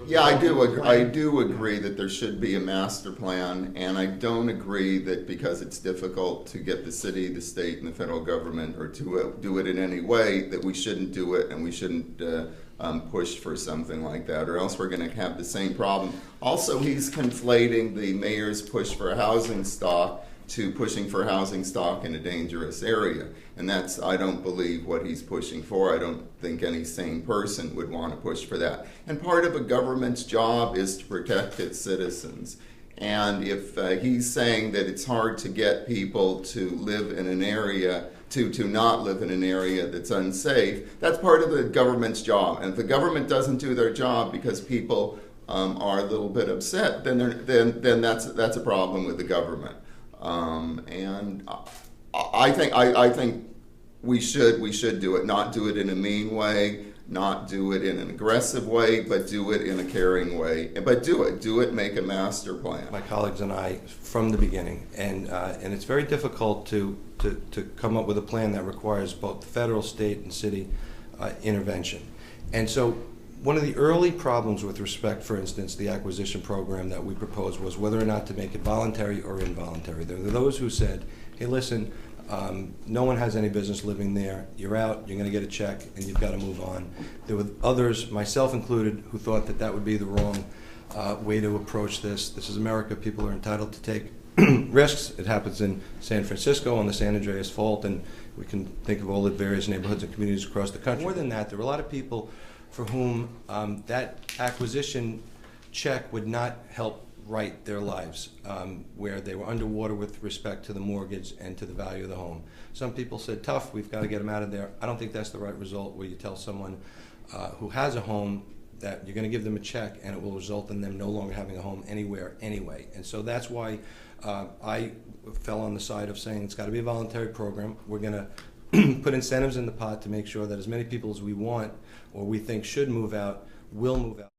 Yeah, I do agree that there should be a master plan, and I don't agree that because it's difficult to get the city, the state, and the federal government, or to do it in any way, that we shouldn't do it and we shouldn't push for something like that, or else we're going to have the same problem. Also, he's conflating the mayor's push for housing stock to pushing for housing stock in a dangerous area. And that's, I don't believe, what he's pushing for. I don't think any sane person would want to push for that. And part of a government's job is to protect its citizens. And if he's saying that it's hard to get people to live in an area, to not live in an area that's unsafe, that's part of the government's job. And if the government doesn't do their job because people are a little bit upset, then that's a problem with the government. And I think we should do it. Not do it in a mean way, not do it in an aggressive way, but do it in a caring way. But do it. Make a master plan. My colleagues and I, from the beginning, and it's very difficult to come up with a plan that requires both federal, state, and city intervention. And so, one of the early problems with respect, for instance, the acquisition program that we proposed was whether or not to make it voluntary or involuntary. There were those who said, hey, listen, no one has any business living there. You're out, you're going to get a check, and you've got to move on. There were others, myself included, who thought that that would be the wrong way to approach this. This is America. People are entitled to take risks. It happens in San Francisco on the San Andreas Fault, and we can think of all the various neighborhoods and communities across the country. More than that, there were a lot of people for whom that acquisition check would not help right their lives, where they were underwater with respect to the mortgage and to the value of the home. Some people said, tough, we've got to get them out of there. I don't think that's the right result, where you tell someone who has a home that you're going to give them a check and it will result in them no longer having a home anywhere anyway. And so that's why I fell on the side of saying it's got to be a voluntary program. We're going to put incentives in the pot to make sure that as many people as we want or we think should move out will move out.